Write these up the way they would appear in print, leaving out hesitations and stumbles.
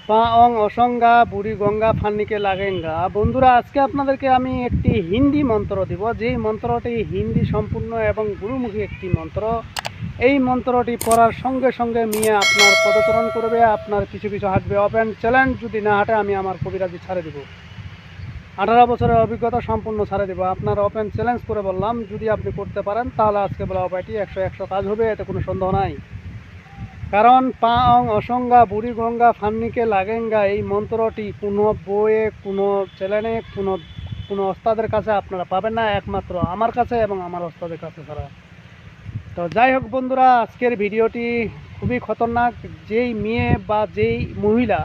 পা অং অসংজ্ঞা বুড়ি গঙ্গা ফান্নিকে লাগেঙ্গা। বন্ধুরা, আজকে আপনাদেরকে আমি একটি হিন্দি মন্ত্র দিব, যেই মন্ত্রটি হিন্দি সম্পূর্ণ এবং গুরুমুখী একটি মন্ত্র। এই মন্ত্রটি পড়ার সঙ্গে সঙ্গে মেয়ে আপনার পদচরণ করবে, আপনার পিছু পিছু হাঁটবে। ওপেন চ্যালেঞ্জ, যদি না হাঁটে আমি আমার কবিরাজি ছাড়ে দিব। 18 বছরের অভিজ্ঞতা সম্পূর্ণ ছাড়ে দেবো। আপনার ওপেন চ্যালেঞ্জ করে বললাম, যদি আপনি করতে পারেন তাহলে আজকে বলা উপায়টি 100 কাজ হবে, এতে কোনো সন্দেহ নাই। কারণ পা অং অসংজ্ঞা বুড়ি গঙ্গা ফান্নিকে লাগেঙ্গা এই মন্ত্রটি কোনো বইয়ে, কোনো চ্যানেলে, কোনো ওস্তাদের কাছে আপনারা পাবেন না, একমাত্র আমার কাছে এবং আমার ওস্তাদের কাছে ছাড়া। তো যাই হোক বন্ধুরা, আজকের ভিডিওটি খুবই খতরনাক। যেই মেয়ে বা যেই মহিলা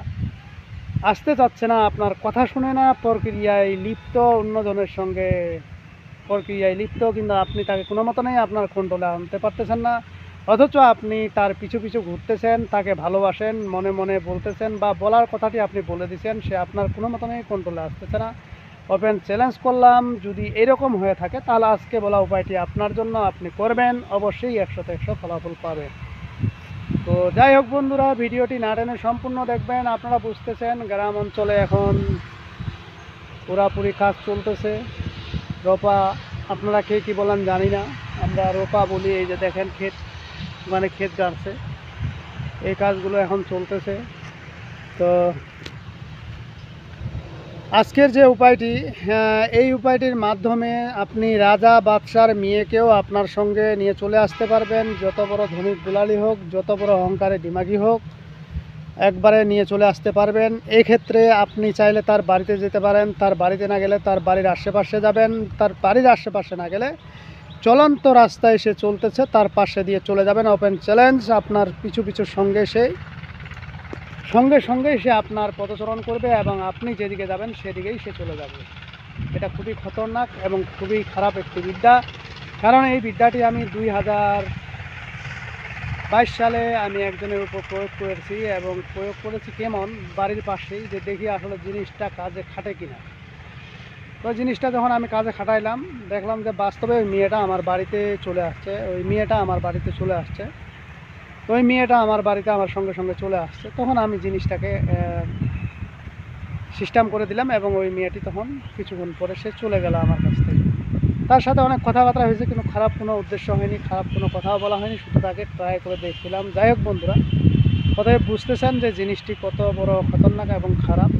আসতে চাচ্ছে না, আপনার কথা শুনে না, প্রক্রিয়ায় লিপ্ত, অন্যজনের সঙ্গে প্রক্রিয়ায় লিপ্ত, কিন্তু আপনি তাকে কোনো মতো নেই আপনার কন্ট্রোলে আনতে পারতেছেন না, অথচ আপনি তার পিছু পিছু ঘুরতেছেন, তাকে ভালোবাসেন, মনে মনে বলতেছেন বা বলার কথাটি আপনি বলে দিচ্ছেন, সে আপনার কোনো মতো নেই কন্ট্রোলে আসতেছে না। ওপেন চ্যালেঞ্জ করলাম, যদি এরকম হয়ে থাকে তাহলে আজকে বলা উপায়টি আপনার জন্য, আপনি করবেন, অবশ্যই 100তে 100 ফলাফল পাবেন। তো যাই হোক বন্ধুরা, ভিডিওটি না টেনে সম্পূর্ণ দেখবেন। আপনারা বুঝতেছেন গ্রাম অঞ্চলে এখন পুরাপুরি কাজ চলতেছে। রোপা, আপনারা কে কী বলেন জানি না, আমরা রোপা বলি। এই যে দেখেন ক্ষেত, মানে ক্ষেত গাড়ছে, এই কাজগুলো এখন চলতেছে। তো আজকের যে উপায়টি, এই উপায়টির মাধ্যমে আপনি রাজা বাদশার মেয়েকেও আপনার সঙ্গে নিয়ে চলে আসতে পারবেন। যত বড় ধনিক দুলালি হোক, যত বড় অহংকারে দিমাগি হোক, একবারে নিয়ে চলে আসতে পারবেন। এই ক্ষেত্রে আপনি চাইলে তার বাড়িতে যেতে পারেন, তার বাড়িতে না গেলে তার বাড়ির আশেপাশে যাবেন, তার বাড়ির আশেপাশে না গেলে চলন্ত রাস্তায় সে চলতেছে তার পাশে দিয়ে চলে যাবেন। ওপেন চ্যালেঞ্জ, আপনার পিছু পিছু সঙ্গে সঙ্গে সে আপনার পদচরণ করবে এবং আপনি যেদিকে যাবেন সেদিকেই সে চলে যাবে। এটা খুবই খতরনাক এবং খুবই খারাপ একটি বিদ্যা। কারণ এই বিদ্যাটি আমি 2022 সালে আমি একজনের উপর প্রয়োগ করেছি, এবং প্রয়োগ করেছি কেমন, বাড়ির পাশেই, যে দেখি আসলে জিনিসটা কাজে খাটে কিনা। তো জিনিসটা যখন আমি কাজে খাটাইলাম, দেখলাম যে বাস্তবে ওই মেয়েটা আমার বাড়িতে চলে আসছে। তো ওই মেয়েটা আমার বাড়িতে আমার সঙ্গে সঙ্গে চলে আসছে। তখন আমি জিনিসটাকে সিস্টেম করে দিলাম, এবং ওই মেয়েটি তখন কিছুক্ষণ পরে সে চলে গেল আমার কাছ থেকে। তার সাথে অনেক কথাবার্তা হয়েছে, কিন্তু খারাপ কোনো উদ্দেশ্য হয়নি, খারাপ কোনো কথাও বলা হয়নি, শুধু তাকে ট্রাই করে দেখছিলাম। যাই হোক বন্ধুরা, অতএব বুঝতেছেন যে জিনিসটি কত বড় খতরনাক এবং খারাপ।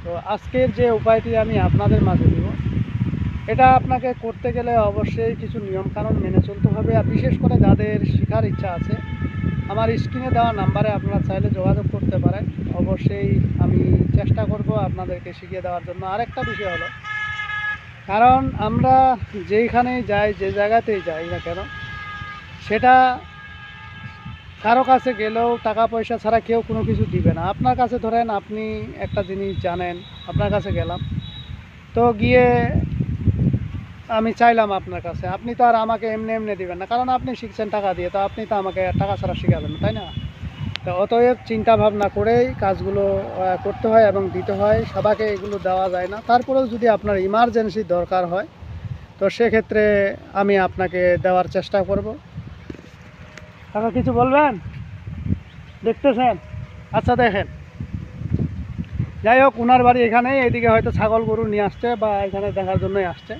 তো আজকের যে উপায়টি আমি আপনাদের মাঝে দিব, এটা আপনাকে করতে গেলে অবশ্যই কিছু নিয়মকানুন মেনে চলতে হবে। আর বিশেষ করে যাদের শেখার ইচ্ছা আছে, আমার স্ক্রিনে দেওয়া নাম্বারে আপনারা চাইলে যোগাযোগ করতে পারেন। অবশ্যই আমি চেষ্টা করব আপনাদেরকে শিখিয়ে দেওয়ার জন্য। আরেকটা বিষয় হলো, কারণ আমরা যেইখানেই যাই, যে জায়গাতেই যাই না কেন, সেটা কারো কাছে গেলেও টাকা পয়সা ছাড়া কেউ কোনো কিছু দিবে না। আপনার কাছে ধরেন আপনি একটা জিনিস জানেন, আপনার কাছে গেলাম, তো গিয়ে আমি চাইলাম আপনার কাছে, আপনি তো আর আমাকে এমনি এমনি দিবেন না, কারণ আপনি শিখছেন টাকা দিয়ে, তো আপনি তো আমাকে টাকা ছাড়া শেখাবেন না, তাই না? তো অতএব চিন্তা ভাবনা করেই কাজগুলো করতে হয় এবং দিতে হয়। সবাইকে এগুলো দেওয়া যায় না। তারপরেও যদি আপনার ইমার্জেন্সি দরকার হয়, তো সেক্ষেত্রে আমি আপনাকে দেওয়ার চেষ্টা করব। টাকা কিছু বলবেন? দেখতেছেন? আচ্ছা দেখেন, যাই হোক, ওনার বাড়ি এখানেই, এদিকে হয়তো ছাগল গরু নিয়ে আসছে বা এখানে দেখার জন্যই আসছে।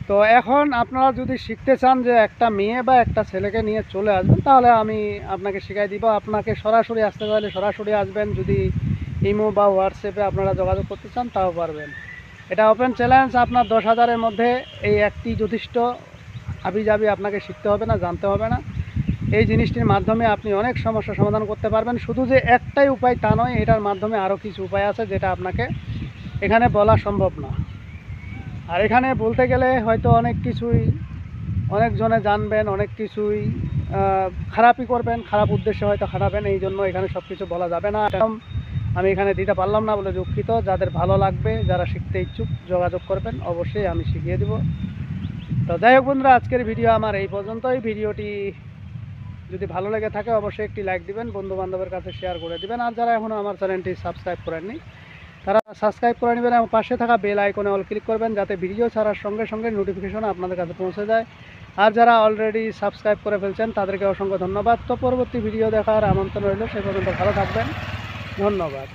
তো এখন আপনারা যদি শিখতে চান যে একটা মেয়ে বা একটা ছেলেকে নিয়ে চলে আসবেন, তাহলে আমি আপনাকে শিখাই দিব। আপনাকে সরাসরি আসতে চাইলে সরাসরি আসবেন, যদি ইমো বা হোয়াটসঅ্যাপে আপনারা যোগাযোগ করতে চান তাও পারবেন। এটা ওপেন চ্যালেঞ্জ, আপনার 10,000-এর মধ্যে এই একটি যথেষ্ট। আবিজাবি আপনাকে শিখতে হবে না, জানতে হবে না। এই জিনিসটির মাধ্যমে আপনি অনেক সমস্যার সমাধান করতে পারবেন। শুধু যে একটাই উপায় তা নয়, এটার মাধ্যমে আরও কিছু উপায় আছে যেটা আপনাকে এখানে বলা সম্ভব না। আর এখানে বলতে গেলে হয়তো অনেক কিছুই অনেকজনে জানবেন, অনেক কিছুই খারাপই করবেন, খারাপ উদ্দেশ্যে হয়তো খাটাবেন, এই জন্য এখানে সব কিছু বলা যাবে না। আমি এখানে দিতে পারলাম না বলে দুঃখিত। যাদের ভালো লাগবে, যারা শিখতে ইচ্ছুক, যোগাযোগ করবেন, অবশ্যই আমি শিখিয়ে দেব। তো যাই হোক বন্ধুরা, আজকের ভিডিও আমার এই পর্যন্তই। ভিডিওটি যদি ভালো লেগে থাকে অবশ্যই একটি লাইক দিবেন, বন্ধু বান্ধবের কাছে শেয়ার করে দিবেন। আর যারা এখনও আমার চ্যানেলটি সাবস্ক্রাইব করেননি, তারা সাবস্ক্রাইব করে নেবেন এবং পাশে থাকা বেল আইকনে অল ক্লিক করবেন, যাতে ভিডিও ছাড়ার সঙ্গে সঙ্গে নোটিফিকেশন আপনাদের কাছে পৌঁছে যায়। আর যারা অলরেডি সাবস্ক্রাইব করে ফেলছেন তাদেরকে অসংখ্য ধন্যবাদ। তো পরবর্তী ভিডিও দেখার আমন্ত্রণ রইল। সে পর্যন্ত ভালো থাকবেন। ধন্যবাদ।